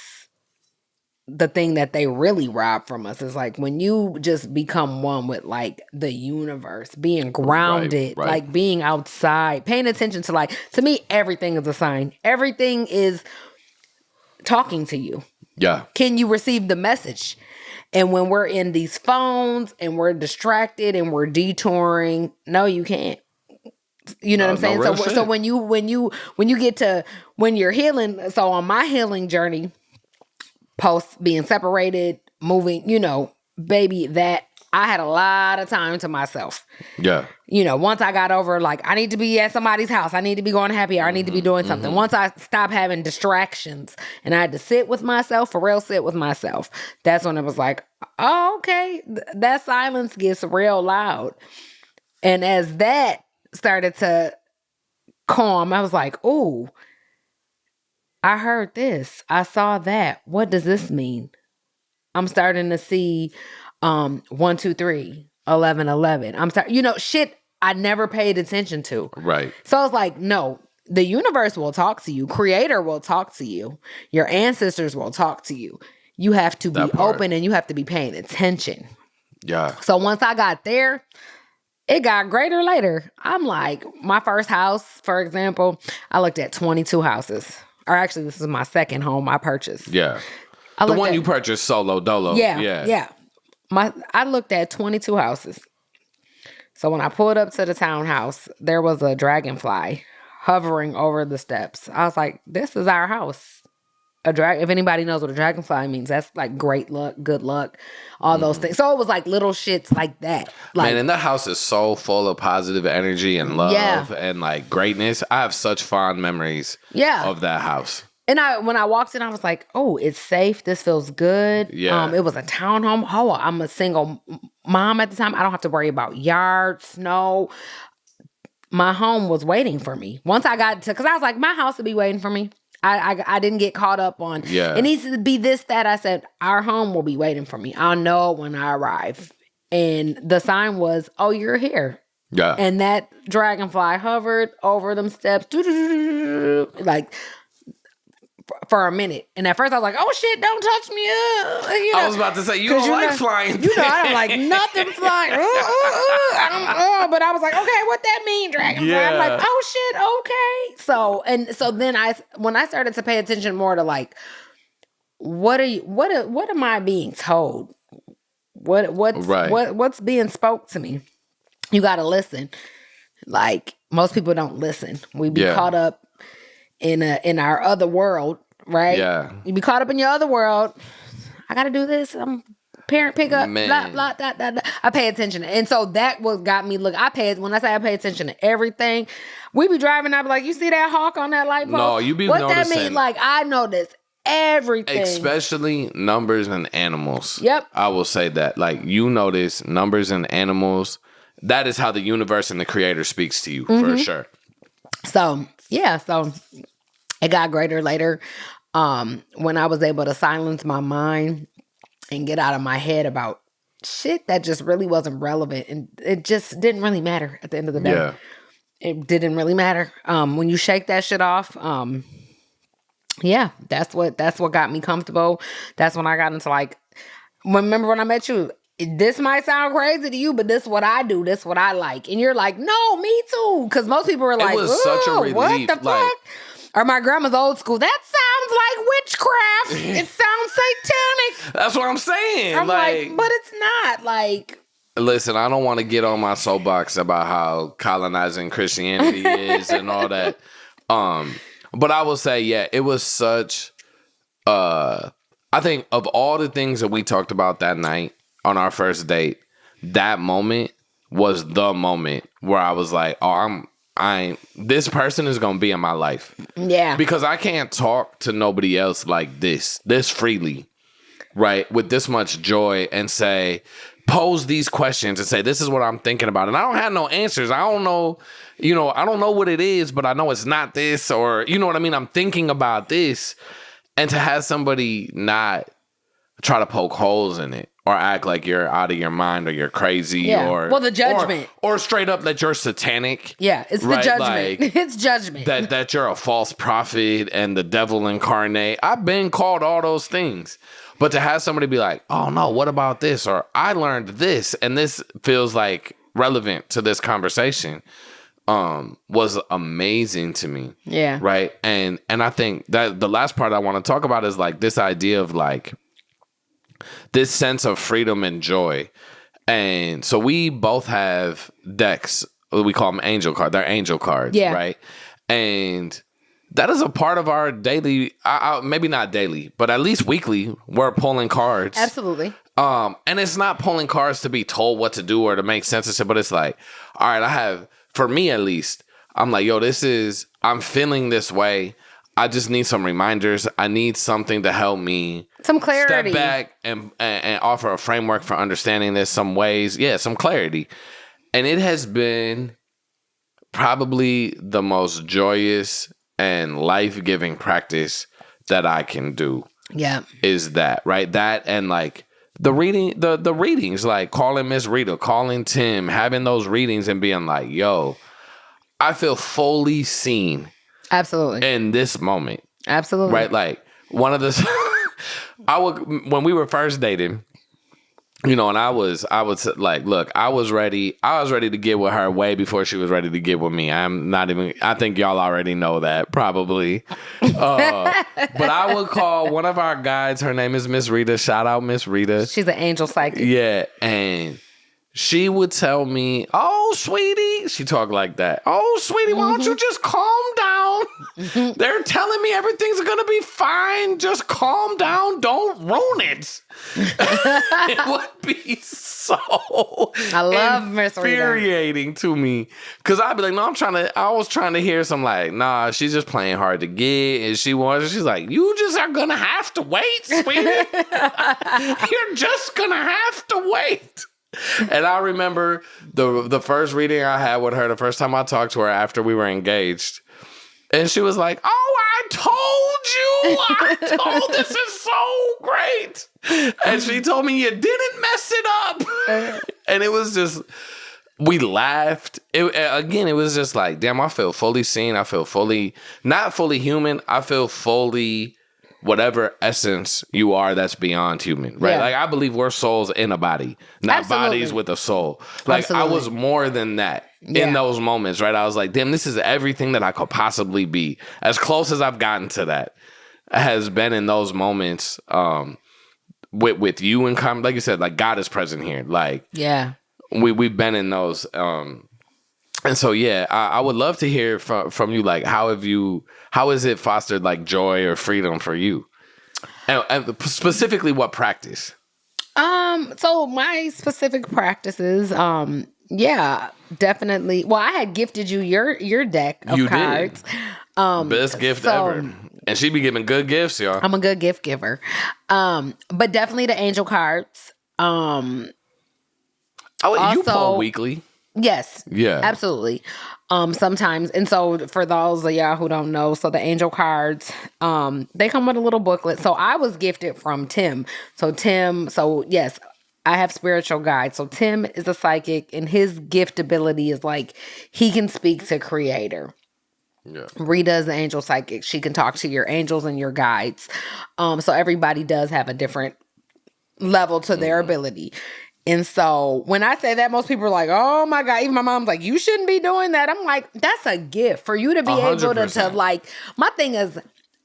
the thing that they really rob from us is like when you just become one with like the universe, being grounded, right. like being outside, paying attention to like, to me, everything is a sign. Everything is talking to you. Yeah. Can you receive the message? And when we're in these phones and we're distracted and we're detouring, no, you can't. You know what I'm saying? No So when you get to when you're healing, so on my healing journey, post being separated, moving, baby, that I had a lot of time to myself. Yeah. Once I got over, like, I need to be at somebody's house. I need to be going happy hour. I need to be doing something. Once I stopped having distractions and I had to sit with myself, for real, sit with myself. That's when it was like, oh, okay, that silence gets real loud. And as that started to calm, I was like, ooh, I heard this. I saw that. What does this mean? I'm starting to see 1, 2, 3, 11, 11. I'm starting, shit I never paid attention to. Right. So I was like, no, the universe will talk to you. Creator will talk to you. Your ancestors will talk to you. You have to be open and you have to be paying attention. Yeah. So once I got there, it got greater later. I'm like, my first house, for example, I looked at 22 houses. Or actually, this is my second home I purchased. Yeah. The one you purchased solo dolo. Yeah. I looked at 22 houses. So when I pulled up to the townhouse, there was a dragonfly hovering over the steps. I was like, this is our house. If anybody knows what a dragonfly means, that's like great luck, good luck, all those things. So it was like little shits like that. Like, man, and the house is so full of positive energy and love and like greatness. I have such fond memories of that house. And when I walked in, I was like, oh, it's safe. This feels good. Yeah. It was a townhome. Oh, I'm a single mom at the time. I don't have to worry about yard, snow. My home was waiting for me. Once I got to, because I was like, my house would be waiting for me. I didn't get caught up on, it needs to be this, that. I said, our home will be waiting for me. I'll know when I arrive. And the sign was, oh, you're here. Yeah. And that dragonfly hovered over them steps, like, for a minute. And at first I was like, oh shit, don't touch me. I was about to say, you don't like flying things. I don't like nothing flying. But I was like, okay, what that mean, dragonfly? Yeah. I'm like, oh shit, okay. So then when I started to pay attention more to like, what am I being told? What's being spoke to me? You gotta listen. Like, most people don't listen. We be caught up in our other world, right? Yeah. You be caught up in your other world. I gotta do this. I'm parent pickup, blah, blah, blah, blah, blah. I pay attention. And so that got me, look, when I say I pay attention to everything, we be driving, I be like, you see that hawk on that light post? No, you be noticing. What that mean? Like, I notice everything. Especially numbers and animals. Yep. I will say that. Like, you notice numbers and animals. That is how the universe and the creator speaks to you, for sure. So yeah, so it got greater later. When I was able to silence my mind and get out of my head about shit that just really wasn't relevant, and it just didn't really matter at the end of the day. Yeah. It didn't really matter. When you shake that shit off, yeah, that's what got me comfortable. That's when I got into like, remember when I met you, this might sound crazy to you, but this is what I do. This is what I like. And you're like, no, me too. Because most people were like, was such a relief. What the Like, fuck? Or my grandma's old school. That sounds like witchcraft. It sounds satanic. That's what I'm saying. I'm like, but it's not. Like, listen, I don't want to get on my soapbox about how colonizing Christianity is and all that. But I will say, yeah, it was such, I think of all the things that we talked about that night on our first date, that moment was the moment where I was like, oh, this person is going to be in my life. yeah. Because I can't talk to nobody else like this freely, right? With this much joy and pose these questions and say, this is what I'm thinking about. And I don't have no answers. I don't know, I don't know what it is, but I know it's not this, or, you know what I mean? I'm thinking about this. And to have somebody not try to poke holes in it or act like you're out of your mind or you're crazy or... Well, the judgment. Or straight up that you're satanic. Yeah, it's right? the judgment. Like, it's judgment. That you're a false prophet and the devil incarnate. I've been called all those things. But to have somebody be like, oh no, what about this? Or I learned this and this feels like relevant to this conversation, was amazing to me. Yeah. Right. And I think that the last part I want to talk about is like this idea of like this sense of freedom and joy. And so we both have decks. We call them angel cards. They're angel cards. Yeah. Right. And that is a part of our daily, maybe not daily, but at least weekly, we're pulling cards. Absolutely. And it's not pulling cards to be told what to do or to make sense of it, but it's like, all right, for me at least, I'm like, yo, I'm feeling this way. I just need some reminders. I need something to help me some clarity. Step back and offer a framework for understanding this, some ways. Yeah, some clarity. And it has been probably the most joyous and life-giving practice that I can do. Yeah. Is that, right? That and like the readings, like calling Miss Rita, calling Tim, having those readings and being like, yo, I feel fully seen. Absolutely. In this moment. Absolutely. Right? Like one of the when we were first dating, and I was like, look, I was ready to get with her way before she was ready to get with me. I think y'all already know that probably. But I would call one of our guides, her name is Miss Rita. Shout out Miss Rita. She's an angel psychic. Yeah. And she would tell me, oh, sweetie. She talked like that. Oh, sweetie, why don't you just calm down? They're telling me everything's going to be fine. Just calm down. Don't ruin it. It would be so I love Miss Rita. Infuriating to me. Because I'd be like, no, I was trying to hear some like, nah, she's just playing hard to get. And she's like, you just are going to have to wait, sweetie. You're just going to have to wait. And I remember the first reading I had with her, the first time I talked to her after we were engaged. And she was like, oh, I told this is so great. And she told me you didn't mess it up. And it was just, we laughed. It was just like, damn, I feel fully seen. I feel fully, not fully human. I feel fully whatever essence you are that's beyond human, right? Yeah. Like, I believe we're souls in a body, not Absolutely. Bodies with a soul. Like, Absolutely. I was more than that in those moments, right? I was like, damn, this is everything that I could possibly be. As close as I've gotten to that has been in those moments with you and like you said, like God is present here. Like, yeah, we've been in those. And so, yeah, I would love to hear from you, like, how has it fostered, like, joy or freedom for you? And specifically, what practice? So my specific practices, yeah, definitely. Well, I had gifted you your deck of cards. Best gift ever. And she be giving good gifts, y'all. I'm a good gift giver. But definitely the angel cards. You pull weekly. Yes. Yeah. Absolutely. Sometimes, and so for those of y'all who don't know, so the angel cards, they come with a little booklet. So I was gifted from Tim. So yes, I have spiritual guides. So Tim is a psychic, and his gift ability is like he can speak to creator. Yeah. Rita is the angel psychic. She can talk to your angels and your guides. So everybody does have a different level to their ability. And so when I say that, most people are like, oh my God, even my mom's like, you shouldn't be doing that. I'm like, that's a gift for you to be able to 100%. like, my thing is,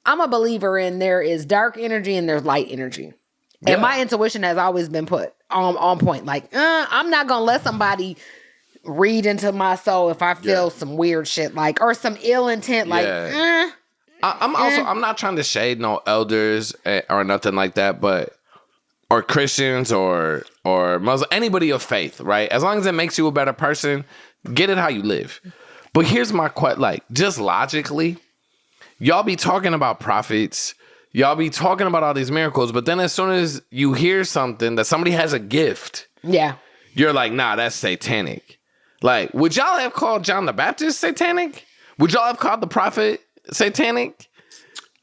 I'm a believer in there is dark energy and there's light energy. Yeah. And my intuition has always been put on point. Like, I'm not going to let somebody read into my soul if I feel some weird shit, like, or some ill intent, like, I'm not trying to shade no elders or nothing like that, but or Christians or Muslim, anybody of faith, right? As long as it makes you a better person, get it how you live. But here's my question, like, just logically, y'all be talking about prophets, y'all be talking about all these miracles, but then as soon as you hear something that somebody has a gift, you're like, nah, that's satanic. Like, would y'all have called John the Baptist satanic? Would y'all have called the prophet satanic?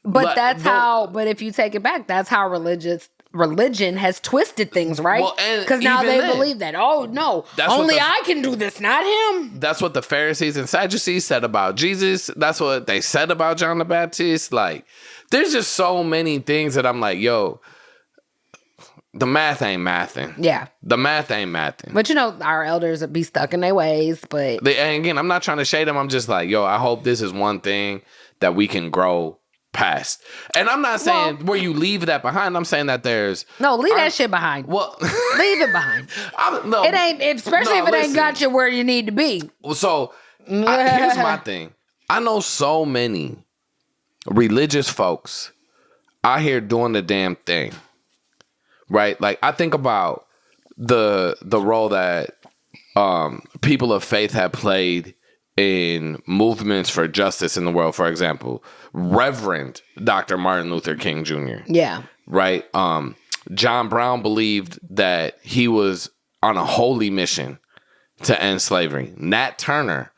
But but if you take it back, that's how religion has twisted things, right? Because now they believe that, oh no, only I can do this, not him. That's what the Pharisees and Sadducees said about Jesus. That's what they said about John the Baptist. Like, there's just so many things that I'm like, yo, the math ain't mathing. Yeah. The math ain't mathing. But our elders would be stuck in their ways, but... And again, I'm not trying to shade them. I'm just like, yo, I hope this is one thing that we can grow past. And I'm not saying where you leave that behind. I'm saying that there's... No, leave that shit behind. Well... leave it behind. It ain't... Especially if it ain't got you where you need to be. So, here's my thing. I know so many religious folks out here doing the damn thing. Right? Like, I think about the role that people of faith have played in movements for justice in the world. For example, Reverend Dr. Martin Luther King Jr. Yeah. Right? John Brown believed that he was on a holy mission to end slavery. Nat Turner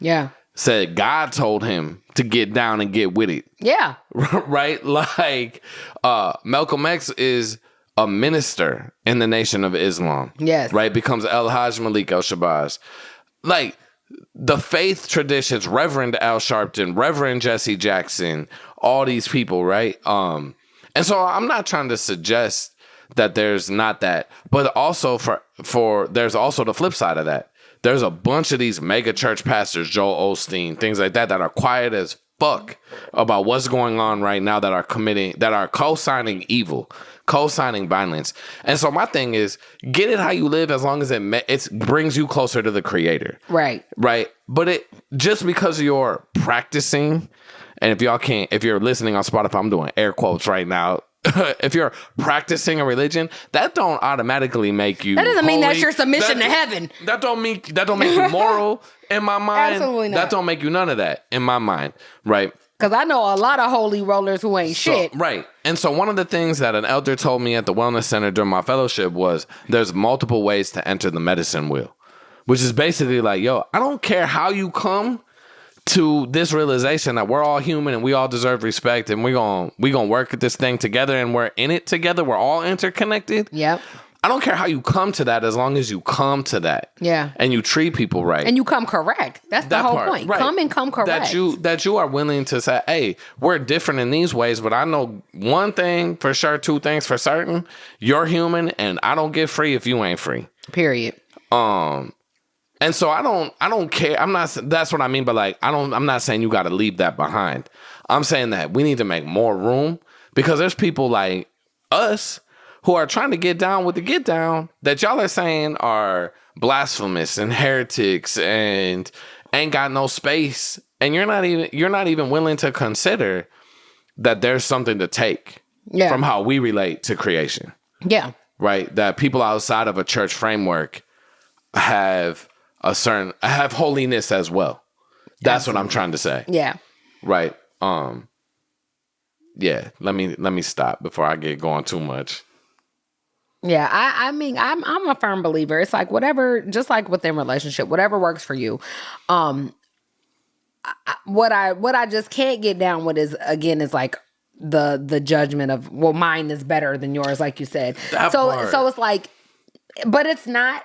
said God told him to get down and get with it. Yeah. Right? Like, Malcolm X is a minister in the Nation of Islam. Yes. Right? Becomes El Hajj Malik El-Shabazz. Like, the faith traditions, Reverend Al Sharpton, Reverend Jesse Jackson, all these people, right? And so I'm not trying to suggest that there's not that, but also for there's also the flip side of that. There's a bunch of these mega church pastors, Joel Osteen, things like that are quiet as fuck about what's going on right now, that are co-signing evil, co-signing violence. And so my thing is, get it how you live, as long as it brings you closer to the creator. Right. Right. But it just because you're practicing, and if you're listening on Spotify, I'm doing air quotes right now. If you're practicing a religion, that don't automatically make you. That doesn't holy. mean that's your submission to heaven. That don't make you moral in my mind. Absolutely not. That don't make you none of that in my mind, right? Because I know a lot of holy rollers who ain't shit. Right. And so one of the things that an elder told me at the wellness center during my fellowship was there's multiple ways to enter the medicine wheel, which is basically like, yo, I don't care how you come to this realization that we're all human and we all deserve respect, and we're gonna work at this thing together, and we're in it together. We're all interconnected. Yep. I don't care how you come to that, as long as you come to that. Yeah. And you treat people right. And you come correct. That's the whole point. Right. Come correct. That you are willing to say, hey, we're different in these ways, but I know one thing for sure, two things for certain. You're human, and I don't get free if you ain't free. Period. And so I don't care. That's what I mean. But like, I'm not saying you got to leave that behind. I'm saying that we need to make more room, because there's people like us who are trying to get down with the get down that y'all are saying are blasphemous and heretics and ain't got no space. And you're not even willing to consider that there's something to take from how we relate to creation. Yeah. Right. That people outside of a church framework have holiness as well. That's Absolutely. What I'm trying to say. Yeah. Right. Yeah. Let me stop before I get going too much. Yeah, I mean, I'm a firm believer. It's like whatever, just like within relationship, whatever works for you. What I just can't get down with is again is like the judgment of, well, mine is better than yours, like you said. That So part. so it's like, but it's not.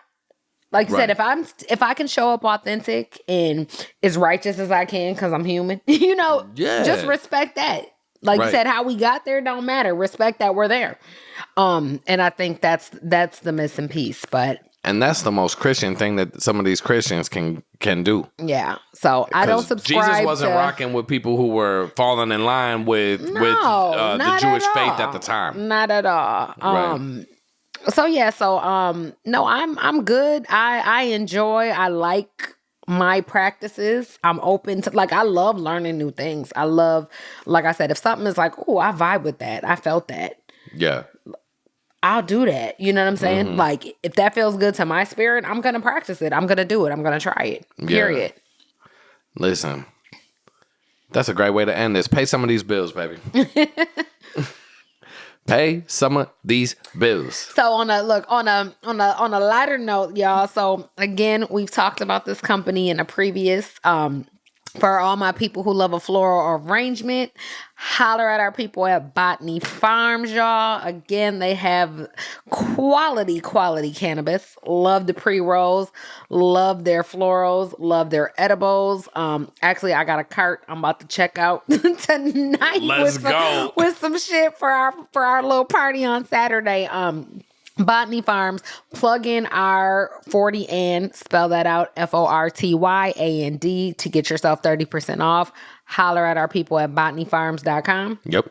Like you Right. said, if I can show up authentic and as righteous as I can because I'm human, Yeah. just respect that. Like you Right. said, how we got there don't matter. Respect that we're there. And I think that's the missing piece. But And that's the most Christian thing that some of these Christians can do. yeah, so I don't 'Cause subscribe. Jesus wasn't to, rocking with people who were falling in line with the not Jewish at faith all. at the time. Not at all. Right. So yeah, no, I'm good. I enjoy. I like my practices. I'm open to, like, I love learning new things. I love, like I said, if something is like, oh, I vibe with that. I felt that. Yeah. I'll do that. You know what I'm saying? Mm-hmm. Like, if that feels good to my spirit, I'm gonna practice it. I'm gonna do it. I'm gonna try it. Period. Listen, that's a great way to end this. Pay some of these bills, baby. Pay some of these bills. So on a lighter note, y'all. So again, we've talked about this company in a previous. For all my people who love a floral arrangement, holler at our people at Botany Farms, y'all. Again, they have quality cannabis. Love the pre-rolls, love their florals, love their edibles. Actually, I got a cart I'm about to check out tonight. Let's go with some shit for our little party on Saturday. Botany Farms, plug in our 40 and spell that out, FORTYAND, to get yourself 30% off. Holler at our people at botanyfarms.com. Yep.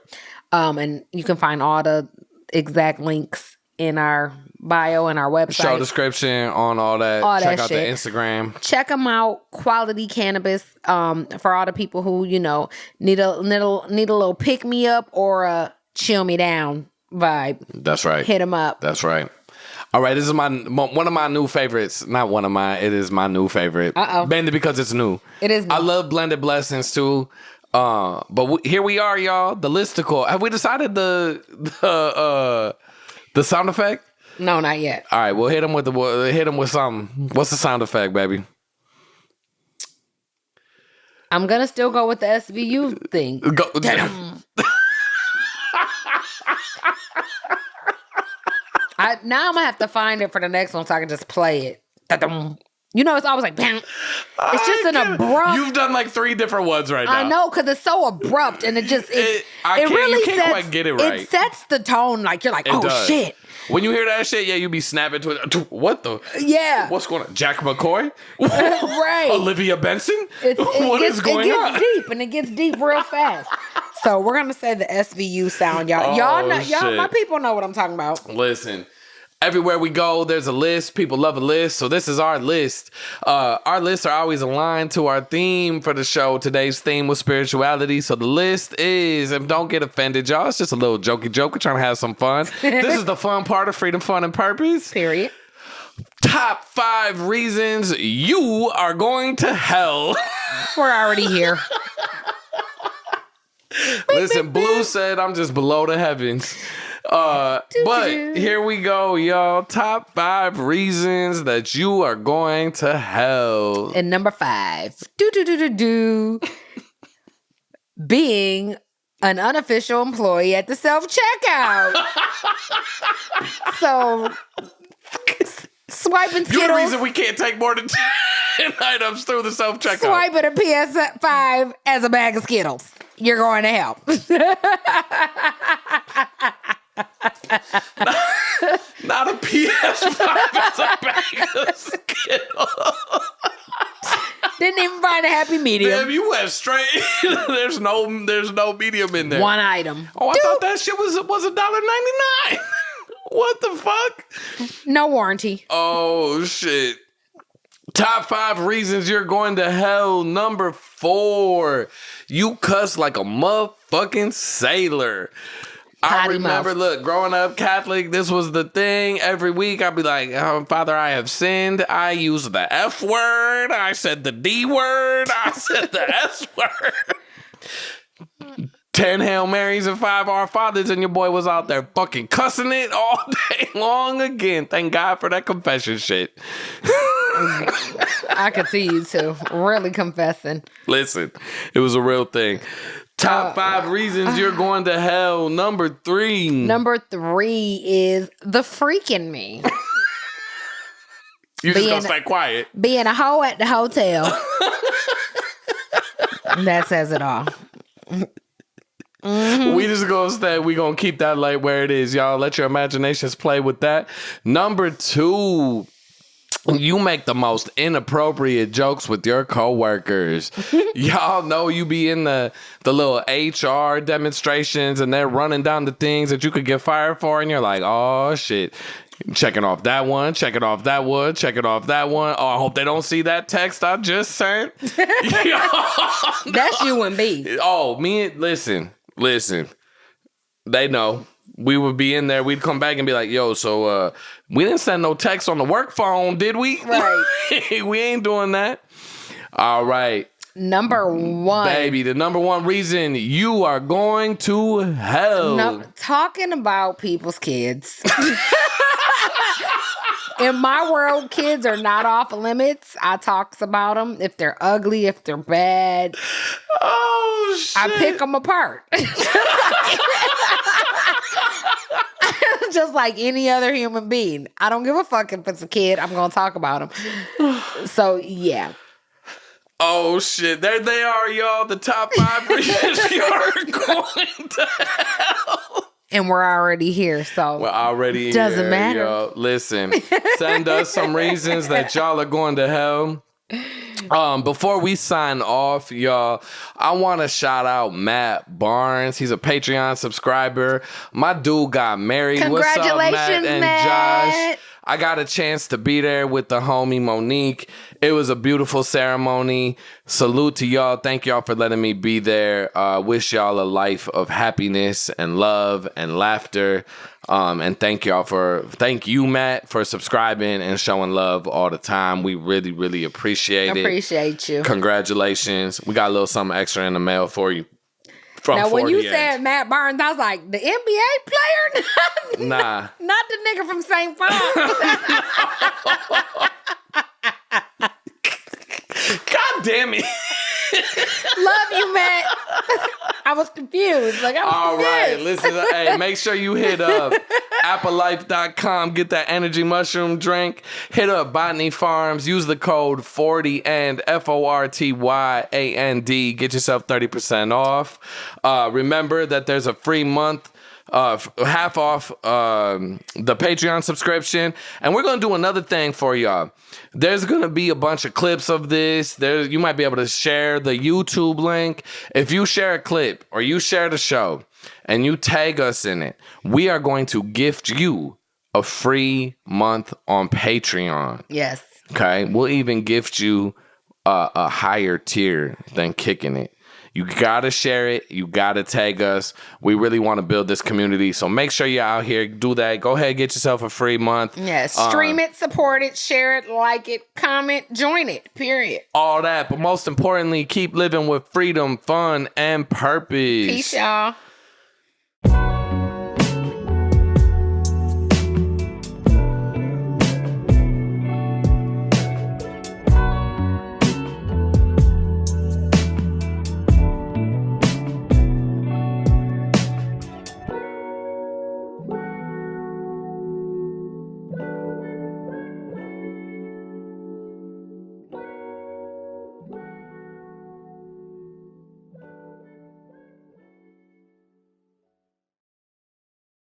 And you can find all the exact links in our bio and our website. Show description on all that. Check out shit. the Instagram. Check them out. Quality cannabis. For all the people who, need a little pick me up or a chill me down vibe. That's right. Hit them up. That's right. All right, this is one of my new favorites. Not one of mine. It is my new favorite. Mainly because it's new. It is new. I love blended blessings too. But here we are, y'all. The listicle. Have we decided the sound effect? No, not yet. All right, we'll hit him with something. What's the sound effect, baby? I'm gonna still go with the SVU thing. Go. Now I'm gonna have to find it for the next one so I can just play it. It's always like, bam. It's just an abrupt. You've done like 3 different ones right now. I know, because it's so abrupt and it just you really can't sets, quite get it right. It sets the tone. Like, you're like, It oh does. shit. When you hear that shit, yeah, you be snapping to it. What the? Yeah. What's going on? Jack McCoy? Right. Olivia Benson? What is going on? It gets deep, and it gets deep real fast. So we're gonna say the SVU sound, y'all. Shit. My people know what I'm talking about. Listen, everywhere we go, there's a list. People love a list. So this is our list. Our lists are always aligned to our theme for the show. Today's theme was spirituality. So the list is, and don't get offended, y'all. It's just a little jokey joke. We're trying to have some fun. This is the fun part of Freedom, Fun, and Purpose. Period. Top 5 reasons you are going to hell. We're already here. Listen, Blue said I'm just below the heavens. But here we go, y'all. Top 5 reasons that you are going to hell. And number 5, being an unofficial employee at the self-checkout. So, swiping Skittles. You're the reason we can't take more than 10 items through the self-checkout. Swiping a PS5 as a bag of Skittles. You're going to hell. Not a PS5 as a bag of Skittles. Didn't even find a happy medium. Damn, you went straight. There's no medium in there. One item. Oh, I thought that shit was $1.99. What the fuck? No warranty. Oh, shit. Top 5 reasons you're going to hell. Number 4, you cuss like a motherfucking sailor. I remember, look, growing up Catholic, this was the thing. Every week I'd be like, oh, Father, I have sinned. I used the F word. I said the D word. I said the S word. 10 Hail Marys and 5 Our Fathers, and your boy was out there fucking cussing it all day long again. Thank God for that confession shit. I could see you too. Really confessing. Listen, it was a real thing. Top 5 reasons you're going to hell. Number 3. Number 3 is the freaking me. You just gonna stay quiet. Being a hoe at the hotel. That says it all. Mm-hmm. We just gonna stay. We gonna keep that light where it is, y'all. Let your imaginations play with that. Number 2, you make the most inappropriate jokes with your coworkers. Y'all know you be in the little HR demonstrations and they're running down the things that you could get fired for, and you're like, oh shit. Checking off that one, checking off that one, checking off that one. Oh, I hope they don't see that text I just sent. That's you and B. Oh, listen. They know. We would be in there. We'd come back and be like, yo, so we didn't send no text on the work phone, did we? Right. We ain't doing that. All right. Number 1. Baby, the number 1 reason you are going to hell. Talking about people's kids. In my world, kids are not off limits. I talks about them. If they're ugly, if they're bad. Oh, shit. I pick them apart. Just like any other human being. I don't give a fuck if it's a kid. I'm going to talk about them. So, yeah. Oh, shit. There they are, y'all. The top 5 reasons you're going to hell. And we're already here, so we're already here. Doesn't matter. Yo. Listen, send us some reasons that y'all are going to hell. Before we sign off, y'all, I want to shout out Matt Barnes. He's a Patreon subscriber. My dude got married. What's up, Matt and Josh? I got a chance to be there with the homie Monique. It was a beautiful ceremony. Salute to y'all. Thank y'all for letting me be there. Wish y'all a life of happiness and love and laughter. And thank you, Matt, for subscribing and showing love all the time. We really, really appreciate it. Appreciate you. Congratulations. We got a little something extra in the mail for you. Now, when you said Matt Barnes, I was like, the NBA player? Nah. Not the nigga from St. Paul. God damn it. Love you, Matt. I was confused. All right, listen. Hey, make sure you hit up appalife.com. Get that energy mushroom drink. Hit up Botany Farms. Use the code 40AND, FORTYAND. Get yourself 30% off. Remember that there's a free month. Half off the Patreon subscription. And we're going to do another thing for y'all. There's going to be a bunch of clips of this. You might be able to share the YouTube link. If you share a clip or you share the show and you tag us in it, we are going to gift you a free month on Patreon. Yes. Okay? We'll even gift you a higher tier than Kicking It. You gotta share it. You gotta tag us. We really want to build this community. So make sure you're out here. Do that. Go ahead, get yourself a free month. Yes. Stream it, support it, share it, like it, comment, join it. Period. All that. But most importantly, keep living with freedom, fun, and purpose. Peace, y'all.